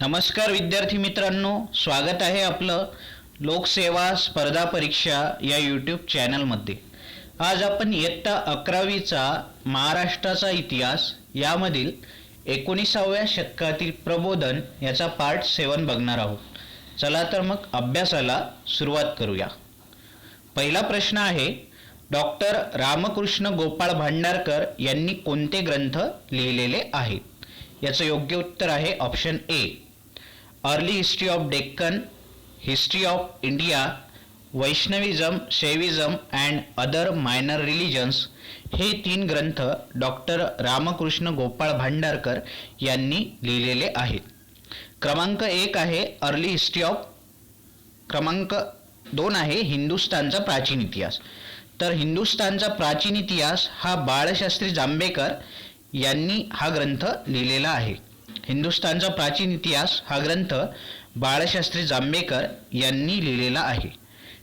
नमस्कार विद्यार्थी मित्रांनो, स्वागत आहे आपलं लोकसेवा स्पर्धा परीक्षा या यूट्यूब चॅनलमध्ये। आज आपण इयत्ता 11वीचा महाराष्ट्राचा इतिहास यामधील 19व्या शतकातील प्रबोधन याचा पार्ट 7 बघणार आहोत। चला तर मग अभ्यासाला सुरुवात करूया। पहिला प्रश्न आहे, डॉक्टर रामकृष्ण गोपाळ भांडारकर यांनी कोणते ग्रंथ लिहिलेले आहेत? याचं योग्य उत्तर आहे option A, early history of Deccan, history of India, Vaishnavism, Shaivism and other minor religions हे 3 ग्रंथ डॉक्टर रामकृष्ण गोपाळ भांडारकर यांनी लिहिलेले आहेत। क्रमांक 1 आहे अर्ली हिस्ट्री ऑफ, क्रमांक 2 आहे हिंदुस्थानचा प्राचीन इतिहास। तर हिंदुस्थानचा प्राचीन इतिहास हा बाळशास्त्री जांभेकर यांनी हा ग्रंथ लिहिलेला आहे। हिंदुस्थानचा प्राचीन इतिहास हा ग्रंथ बाळशास्त्री जांभेकर यांनी लिहिलेला आहे।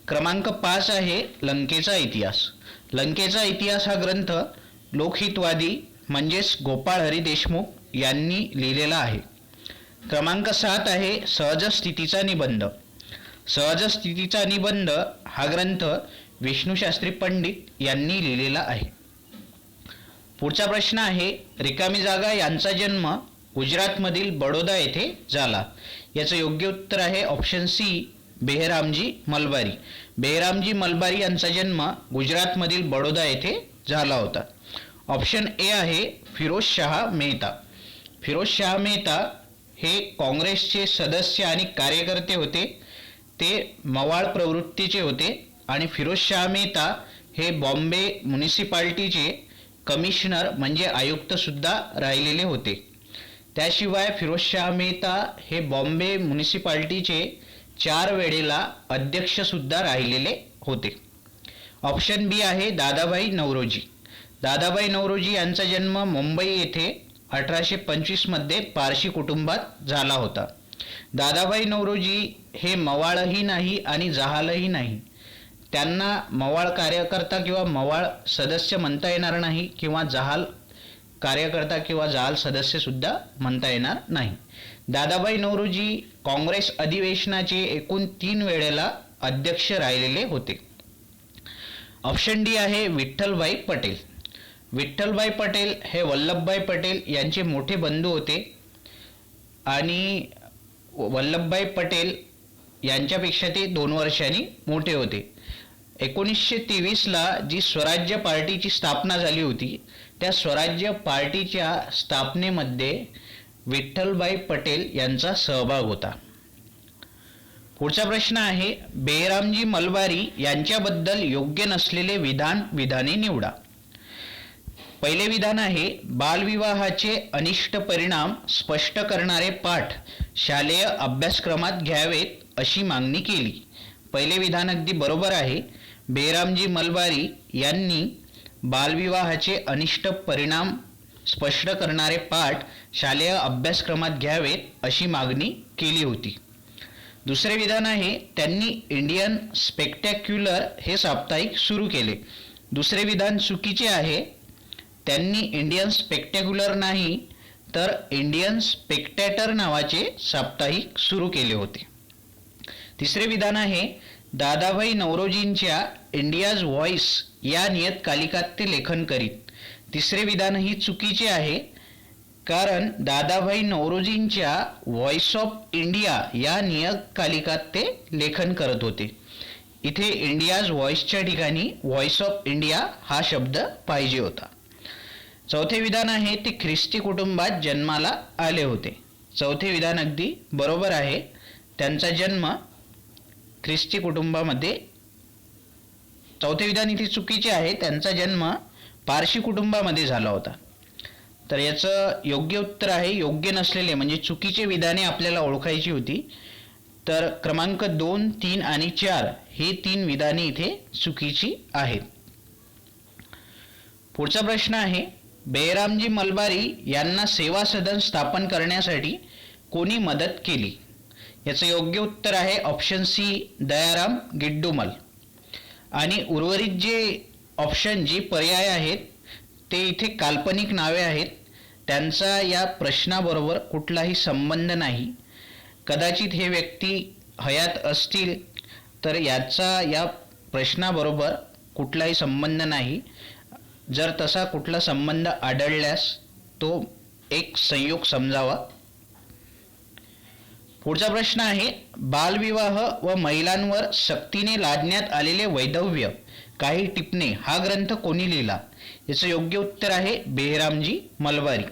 क्रमांक 5 आहे लंकेचा इतिहास। लंकेचा इतिहास हा ग्रंथ लोकहितवादी म्हणजेच गोपाळ हरी देशमुख यांनी लिहिलेला आहे। क्रमांक 7 आहे सहज स्थितीचा निबंध। सहज स्थितीचा निबंध हा ग्रंथ विष्णुशास्त्री पंडित यांनी लिहिलेला आहे। पुढचा प्रश्न आहे, रिकामी जागा यांचा जन्म गुजरातमधील बडोदा येथे झाला। याचं योग्य उत्तर आहे ऑप्शन सी, बेहरामजी मलबारी। बेहरामजी मलबारी यांचा जन्म गुजरातमधील बडोदा येथे झाला होता। ऑप्शन ए आहे फिरोजशाह मेहता। फिरोजशाह मेहता हे काँग्रेसचे सदस्य आणि कार्यकर्ते होते। ते मवाळ प्रवृत्तीचे होते आणि फिरोजशाह मेहता हे बॉम्बे म्युनिसिपालिटीचे कमिशनर म्हणजे आयुक्त सुद्धा राहिलेले होते। त्याशिवाय फिरोजशाह मेहता हे बॉम्बे म्युनिसिपालिटीचे 4 वेळेला अध्यक्ष सुद्धा राहिलेले होते। ऑप्शन बी आहे दादाभाई नौरोजी। दादाभाई नौरोजी यांचा जन्म मुंबई येथे 1825 मध्ये पारशी कुटुंबात झाला होता। दादाभाई नौरोजी हे मवाळही नाही आणि जहालही नाही। त्यांना मवाळ कार्यकर्ता किंवा मवाळ सदस्य म्हणता येणार नाही किंवा जहाल कार्यकर्ता किंवा जहाल सदस्य सुद्धा म्हणता येणार नाही। दादाभाई नौरोजी काँग्रेस अधिवेशनाचे एकूण 3 वेळेला अध्यक्ष राहिलेले होते। ऑप्शन डी आहे विठ्ठलभाई पटेल। विठ्ठलभाई पटेल हे वल्लभभाई पटेल यांचे मोठे बंधू होते आणि वल्लभभाई पटेल यांच्यापेक्षा ते 2 वर्षांनी मोठे होते। 1923ला जी स्वराज्य पार्टीची स्थापना झाली होती त्या स्वराज्य पार्टीच्या स्थापनेमध्ये विठ्ठलभाई पटेल यांचा सहभाग होता। पुढचा प्रश्न आहे, बेहरामजी मलबारी यांच्याबद्दल योग्य नसलेले विधाने निवडा। पहिले विधान आहे, बालविवाहाचे अनिष्ट परिणाम स्पष्ट करणारे पाठ शालेय अभ्यासक्रमात घ्यावेत अशी मागणी केली। पहिले विधान अगदी बरोबर आहे। बेहरामजी मलबारी यांनी बालविवाहाचे अनिष्ट परिणाम स्पष्ट करणारे पाठ शालेय अभ्यासक्रमात घ्यावेत अशी मागणी केली होती। दुसरे विधान आहे, त्यांनी इंडियन स्पेक्टॅक्युलर हे साप्ताहिक सुरू केले। दुसरे विधान चुकीचे आहे। त्यांनी इंडियन स्पेक्टॅक्युलर नाही तर इंडियन स्पेक्टॅटर नावाचे साप्ताहिक सुरू केले होते। तिसरे विधान आहे, दादाभाई नौरोजींच्या इंडियाज व्हॉइस या नियतकालिकात ते लेखन करीत। तिसरे विधानही चुकीचे आहे, कारण दादाभाई नौरोजींच्या व्हॉइस ऑफ इंडिया या नियतकालिकात ते लेखन करत होते। इथे इंडियाज व्हॉइसच्या ठिकाणी व्हॉइस ऑफ इंडिया हा शब्द पाहिजे होता। चौथे विधान आहे, ते ख्रिस्ती कुटुंबात जन्माला आले होते। चौथे विधान अगदी बरोबर आहे। त्यांचा जन्म ख्रिस्ती कुटुंबामध्ये, चौथे विधान इथे चुकीचे आहे। त्यांचा जन्म पारशी कुटुंबामध्ये झाला होता। तर याचं योग्य उत्तर आहे योग्य नसलेले म्हणजे चुकीचे विधाने आपल्याला ओळखायची होती। तर क्रमांक 2, 3 आणि 4 ही 3 विधाने इथे चुकीची आहेत। पुढचा प्रश्न आहे, बेहरामजी मलबारी यांना सेवा सदन स्थापन करण्यासाठी कोणी मदत केली? याचं योग्य उत्तर आहे ऑप्शन सी, दयाराम गिड्डुमल। आणि उर्वरित जे ऑप्शन जी पर्याय आहेत ते इथे काल्पनिक नावे आहेत। त्यांचा या प्रश्नाबरोबर कुठलाही संबंध नाही। कदाचित हे व्यक्ती हयात असतील, तर याचा या प्रश्नाबरोबर कुठलाही संबंध नाही. जर तसा कुठला संबंध आढळल्यास तो एक संयोग समजावा. पुढचा प्रश्न आहे, बालविवाह व महिलांवर सक्तीने लादण्यात आलेले वैधव्य काही टिपणे हा ग्रंथ कोणी लिहिला? याचं योग्य उत्तर आहे बेहरामजी मलबारी.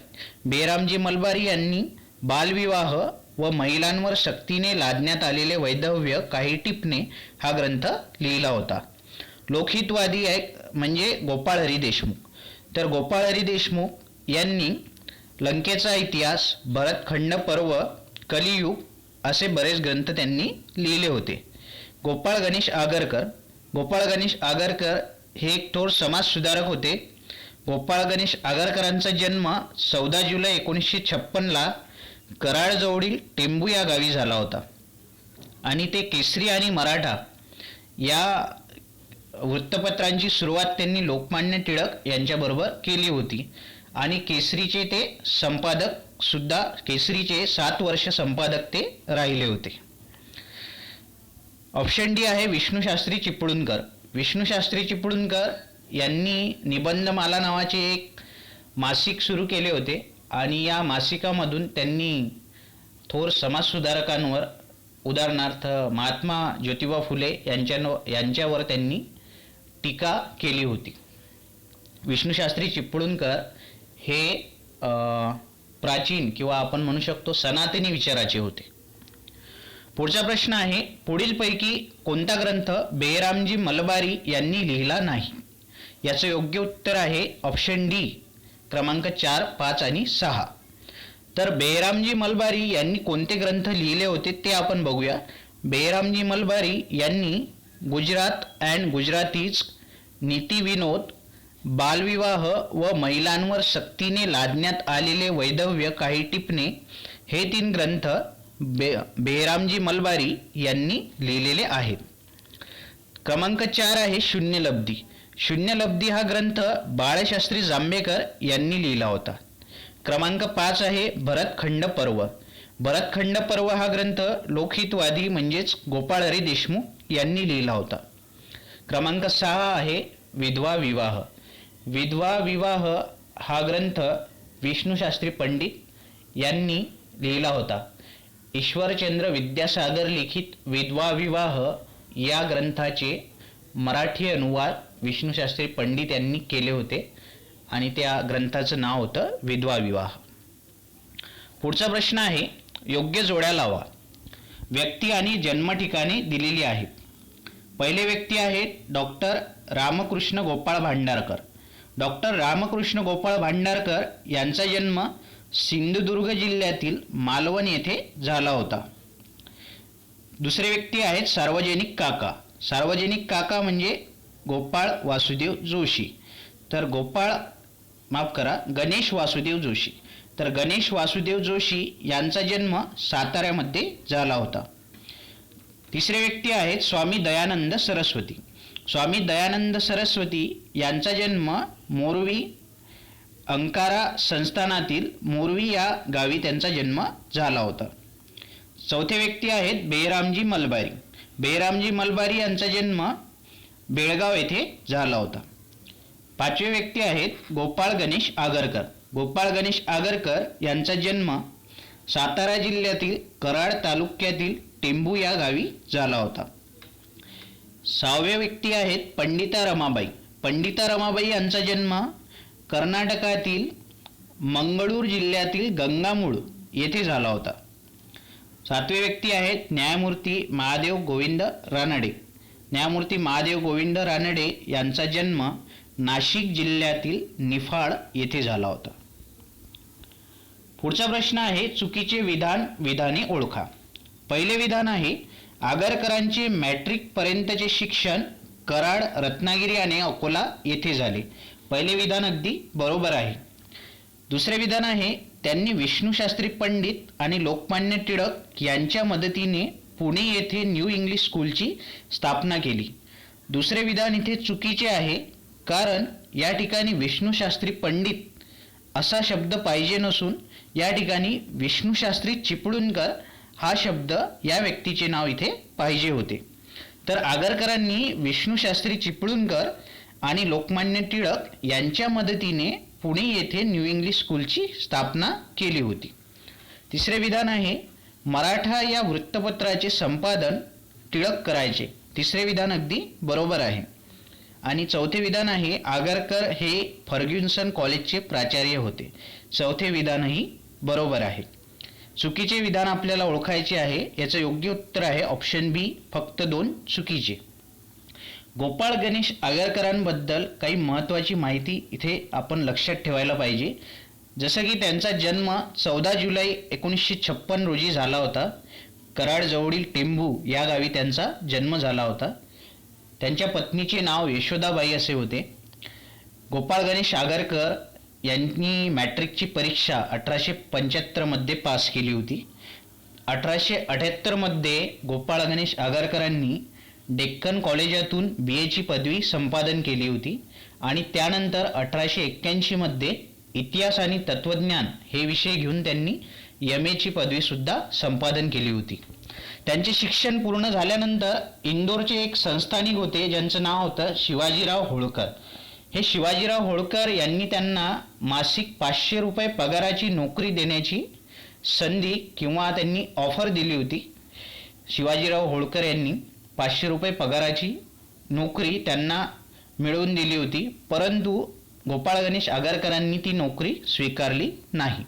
बेहरामजी मलबारी यांनी बालविवाह व महिलांवर सक्तीने लादण्यात आलेले वैधव्य काही टिपणे हा ग्रंथ लिहिला होता. लोकहितवादी म्हणजे गोपाळ हरी देशमुख. तर गोपाळ हरी देशमुख यांनी लंकेचा इतिहास, भरतखंड पर्व, कलियुग असे बरेच ग्रंथ त्यांनी लिहिले होते. गोपाळ गणेश आगरकर. गोपाळ गणेश आगरकर हे एक थोर समाजसुधारक होते. गोपाळ गणेश आगरकरांचा जन्म 14 जुलै 1956ला कराडजवळील टेंबू या गावी झाला होता आणि ते केसरी आणि मराठा या वृत्तपत्रांची सुरुवात त्यांनी लोकमान्य टिळक यांच्याबरोबर केली होती आणि केसरीचे ते संपादक सुद्धा, केसरीचे 7 वर्ष संपादक ते राहिले होते. ऑप्शन डी आहे विष्णुशास्त्री चिपळूणकर. विष्णुशास्त्री चिपळूणकर यांनी निबंधमाला नावाचे एक मासिक सुरू केले होते आणि या मासिकामधून त्यांनी थोर समाजसुधारकांवर, उदाहरणार्थ महात्मा ज्योतिबा फुले यांच्यावर त्यांनी टीका केली होती. विष्णुशास्त्री चिपळूणकर हे प्राचीन किंवा आपण म्हणू शकतो सनातनी विचाराचे होते. पुढचा प्रश्न आहे, पुढीलपैकी कोणता ग्रंथ बेहरामजी मलबारी यांनी लिहिला नाही? याचं योग्य उत्तर आहे ऑप्शन डी क्रमांक 4, 5 आणि 6. तर बेहरामजी मलबारी यांनी कोणते ग्रंथ लिहिले होते ते आपण बघूया. बेहरामजी मलबारी यांनी गुजरात अँड गुजरातीज, नीतिविनोद, बालविवाह व महिलांवर सक्तीने लादण्यात आलेले वैधव्य काही टिपणे हे 3 ग्रंथ बेहरामजी मलबारी यांनी लिहिलेले आहेत. क्रमांक 4 आहे शून्यलब्धी. शून्यलब्धी हा ग्रंथ बाळशास्त्री जांभेकर यांनी लिहिला होता. क्रमांक 5 आहे भरतखंड पर्व. भरतखंड पर्व हा ग्रंथ लोकहितवादी म्हणजेच गोपाळ हरी देशमुख यांनी लिहिला होता. क्रमांक 6 आहे विधवा विवाह. विधवा विवाह हा ग्रंथ विष्णुशास्त्री पंडित यांनी लिहिला होता. ईश्वरचंद्र विद्यासागर लिखित विधवा विवाह या ग्रंथाचे मराठी अनुवाद विष्णुशास्त्री पंडित यांनी केले होते आणि त्या ग्रंथाचं नाव होतं विधवा विवाह. पुढचा प्रश्न आहे, योग्य जोड्या लावा. व्यक्ती आणि जन्मठिकाणे दिलेली आहेत. पहिले व्यक्ती आहेत डॉक्टर रामकृष्ण गोपाळ भांडारकर. डॉक्टर रामकृष्ण गोपाळ भांडारकर यांचा जन्म सिंधुदुर्ग जिल्ह्यातील मालवण येथे झाला होता. दुसरे व्यक्ती आहेत सार्वजनिक काका. सार्वजनिक काका म्हणजे गोपाळ वासुदेव जोशी. तर गणेश वासुदेव जोशी. तर गणेश वासुदेव जोशी यांचा जन्म साताऱ्यामध्ये झाला होता. तिसरे व्यक्ती आहेत स्वामी दयानंद सरस्वती. स्वामी दयानंद सरस्वती यांचा जन्म मोरवी, अंकारा संस्थानातील मोरवी या गावी त्यांचा जन्म झाला होता. चौथे व्यक्ती आहेत बेहरामजी मलबारी. बेहरामजी मलबारी यांचा जन्म बेळगाव येथे झाला होता. पाचवे व्यक्ती आहेत गोपाळ गणेश आगरकर. गोपाळ गणेश आगरकर यांचा जन्म सातारा जिल्ह्यातील कराड तालुक्यातील टेंबू या गावी झाला होता. सहावे व्यक्ती आहेत पंडिता रमाबाई. पंडिता रमाबाई यांचा जन्म कर्नाटकातील मंगळूर जिल्ह्यातील गंगामूळ येथे झाला होता. सातवे व्यक्ती आहेत न्यायमूर्ती महादेव गोविंद रानडे. न्यायमूर्ती महादेव गोविंद रानडे यांचा जन्म नाशिक जिल्ह्यातील निफाड येथे झाला होता. पुढचा प्रश्न आहे चुकीचे विधाने ओळखा. पहिले विधान आहे आगरकरांचे मॅट्रिक पर्यंतचे शिक्षण कराड, रत्नागिरी आणि अकोला येथे झाले. पहिले विधान अगदी बरोबर आहे. दुसरे विधान आहे त्यांनी विष्णुशास्त्री पंडित आणि लोकमान्य टिळक यांच्या मदतीने पुणे येथे न्यू इंग्लिश स्कूलची स्थापना केली. दुसरे विधान इथे चुकीचे आहे, कारण या ठिकाणी विष्णुशास्त्री पंडित असा शब्द पाहिजे नसून या ठिकाणी विष्णुशास्त्री चिपळूणकर हा शब्द या व्यक्तीचे नाव इथे पाहिजे होते. तर आगरकरांनी विष्णूशास्त्री चिपळूणकर आणि लोकमान्य टिळक यांच्या मदतीने पुणे येथे न्यू इंग्लिश स्कूलची स्थापना केली होती. तिसरे विधान आहे, मराठा या वृत्तपत्राचे संपादन टिळक करायचे. तिसरे विधान अगदी बरोबर आहे. आणि चौथे विधान आहे, आगरकर हे फर्ग्युसन कॉलेजचे प्राचार्य होते. चौथे विधानही बरोबर आहे. चुकीचे विधान आपल्याला ओळखायचे आहे. याचं योग्य उत्तर आहे ऑप्शन बी, फक्त 2 चुकीचे. गोपाळ गणेश आगरकरांबद्दल काही महत्त्वाची माहिती इथे आपण लक्षात ठेवायला पाहिजे. जसं की त्यांचा जन्म 14 जुलै 1956 रोजी झाला होता. कराडजवळील टेंभू या गावी त्यांचा जन्म झाला होता. त्यांच्या पत्नीचे नाव यशोदाबाई असे होते. गोपाळ गणेश आगरकर यांनी मॅट्रिकची परीक्षा 1875 मध्ये पास केली होती. 1878 मध्ये गोपाळ गणेश आगरकरांनी डेक्कन कॉलेजातून BA ची पदवी संपादन केली होती आणि त्यानंतर 1881 मध्ये इतिहास आणि तत्त्वज्ञान हे विषय घेऊन त्यांनी MA ची पदवीसुद्धा संपादन केली होती. त्यांचे शिक्षण पूर्ण झाल्यानंतर इंदोरचे एक संस्थानिक होते ज्यांचं नाव होतं शिवाजीराव होळकर. हे शिवाजीराव होळकर यांनी त्यांना मासिक 500 रुपये पगाराची नोकरी देण्याची संधी किंवा त्यांनी ऑफर दिली होती. शिवाजीराव होळकर यांनी 500 रुपये पगाराची नोकरी त्यांना मिळवून दिली होती, परंतु गोपाळ गणेश आगरकरांनी ती नोकरी स्वीकारली नाही.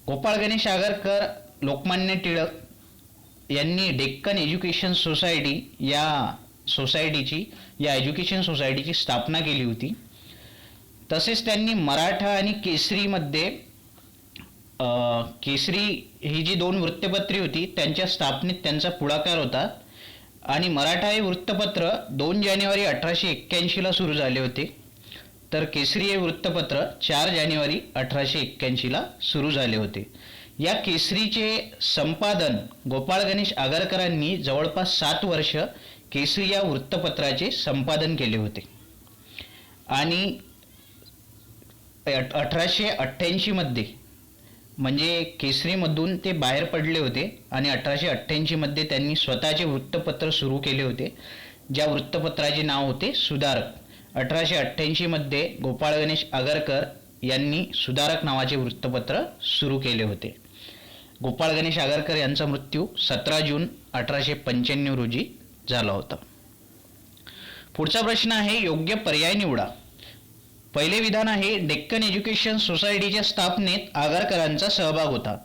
गोपाळ गणेश आगरकर लोकमान्य टिळक यांनी डेक्कन एज्युकेशन सोसायटी या एज्युकेशन सोसायटीची स्थापना केली होती. तसेच त्यांनी मराठा आणि केसरीमध्ये केसरी ही जी 2 वृत्तपत्रे होती त्यांच्या स्थापनेत त्यांचा पुढाकार होता. आणि मराठा हे वृत्तपत्र 2 जानेवारी 1881 ला सुरू झाले होते, तर केसरी हे वृत्तपत्र 4 जानेवारी 1881 ला सुरू झाले होते. या केसरीचे संपादन गोपाळ गणेश आगरकरांनी जवळपास 7 वर्ष केसरी या वृत्तपत्राचे संपादन केले होते. आणि 1888 मध्ये म्हणजे केसरीमधून ते बाहेर पडले होते आणि 1888 मध्ये त्यांनी स्वतःचे वृत्तपत्र सुरू केले होते, ज्या वृत्तपत्राचे नाव होते सुधारक. 1888 मध्ये गोपाळ गणेश आगरकर यांनी सुधारक नावाचे वृत्तपत्र सुरू केले होते. गोपाळ गणेश आगरकर यांचा मृत्यू 17 जून 1895 रोजी झाला होता. पुढचा प्रश्न आहे, योग्य पर्याय निवडा. पहिले विधान आहे, डेक्कन एज्युकेशन सोसायटीच्या स्थापनेत आगरकरांचा सहभाग होता.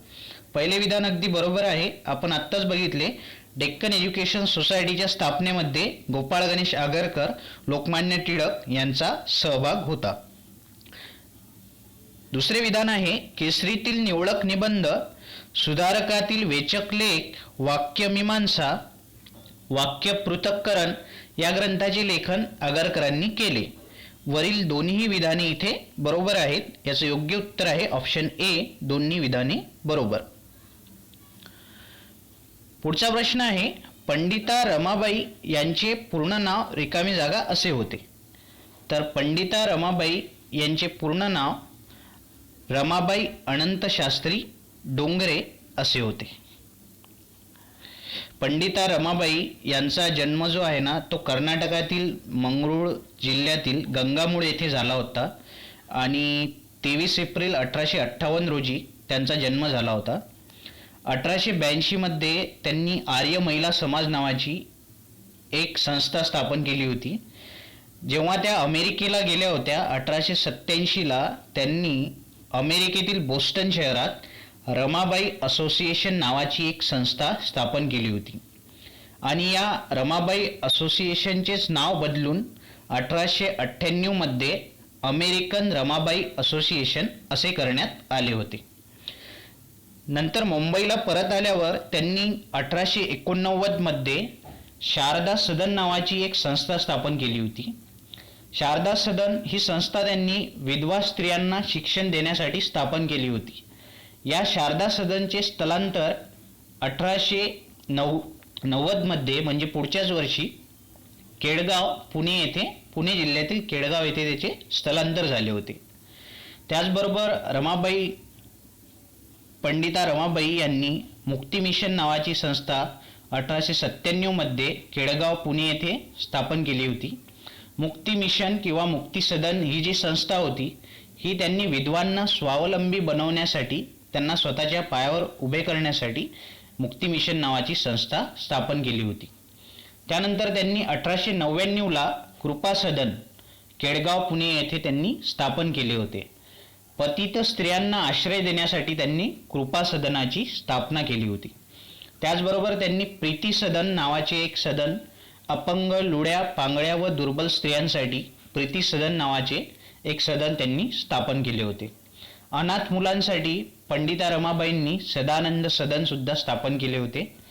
पहिले विधान अगदी बरोबर आहे. आपण आत्ताच बघितले, डेक्कन एज्युकेशन सोसायटीच्या स्थापनेमध्ये गोपाळ गणेश आगरकर, लोकमान्य टिळक यांचा सहभाग होता. दुसरे विधान आहे, केसरीतील निवडक निबंध, सुधारकातील वेचक लेख, वाक्यमीमांसा, वाक्य पृथक्करण या ग्रंथाचे लेखन आगरकरांनी केले. वरील दोन्ही विधाने इथे बरोबर आहेत. याचं योग्य उत्तर आहे ऑप्शन ए, दोन्ही विधाने बरोबर. पुढचा प्रश्न आहे, पंडिता रमाबाई यांचे पूर्ण नाव रिकामी जागा असे होते. तर पंडिता रमाबाई यांचे पूर्ण नाव रमाबाई अनंत शास्त्री डोंगरे असे होते. पंडिता रमाबाई यांचा जन्म जो आहे ना, तो कर्नाटकातील मंगळूर जिल्ह्यातील गंगामूळ येथे झाला होता आणि 23 एप्रिल 1858 रोजी त्यांचा जन्म झाला होता. 1882 मध्ये त्यांनी आर्य महिला समाज नावाची एक संस्था स्थापन केली होती. जेव्हा त्या अमेरिकेला गेल्या होत्या 1887 ला त्यांनी अमेरिकेतील बोस्टन शहरात रमाबाई असोसिएशन नावाची एक संस्था स्थापन केली होती आणि या रमाबाई असोसिएशनचेच नाव बदलून 1898 मध्ये अमेरिकन रमाबाई असोसिएशन असे करण्यात आले होते. नंतर मुंबईला परत आल्यावर त्यांनी 1889 मध्ये शारदा सदन नावाची एक संस्था स्थापन केली होती. शारदा सदन ही संस्था त्यांनी विधवा स्त्रियांना शिक्षण देण्यासाठी स्थापन केली होती. या शारदा सदनचे स्थलांतर 1890 मध्ये म्हणजे पुढच्याच वर्षी केडगाव पुणे जिल्ह्यातील केडगाव येथे त्याचे स्थलांतर झाले होते. त्याचबरोबर रमाबाई पंडिता रमाबाई यांनी मुक्ती मिशन नावाची संस्था 1897 मध्ये केळगाव पुणे येथे स्थापन केली होती. मुक्ती मिशन किंवा मुक्ती सदन ही जी संस्था होती ही त्यांनी विधवांना स्वावलंबी बनवण्यासाठी, त्यांना स्वतःच्या पायावर उभे करण्यासाठी मुक्ती मिशन नावाची संस्था स्थापन केली होती. त्यानंतर त्यांनी 1899ला कृपा सदन केळगाव पुणे येथे त्यांनी स्थापन केले होते. पतित स्त्रियांना आश्रय देण्यासाठी त्यांनी कृपा सदनाची स्थापना केली होती. त्याचबरोबर त्यांनी प्रीती सदन नावाचे एक सदन, अपंग, लुड्या, पांगळ्या व दुर्बल स्त्रियांसाठी प्रीती सदन नावाचे एक सदन त्यांनी स्थापन केले होते. अनाथ मुलांसाठी पंडिता रमाबाईंनी सदानंद सदन सुद्धा स्थापन केले होते.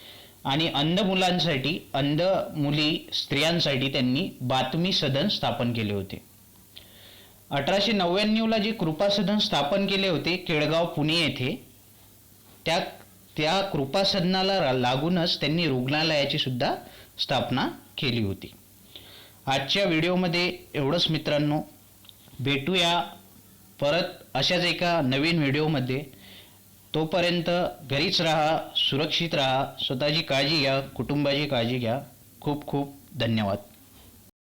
आणि अंध मुलांसाठी, अंध मुली स्त्रियांसाठी त्यांनी बातमी सदन स्थापन केले होते. 1899ला जे कृपा सदन स्थापन केले होते केळगाव पुणे येथे, त्या कृपा सदनाला लागूनच त्यांनी रुग्णालयाची सुद्धा स्थापना केली होती. आजच्या व्हिडिओमध्ये एवढंच मित्रांनो. भेटूया परत अशाच एका नवीन व्हिडिओमध्ये. तोपर्यंत घरीच राहा, सुरक्षित राहा, स्वतःची काळजी घ्या, कुटुंबाची काळजी घ्या. खूप खूप धन्यवाद.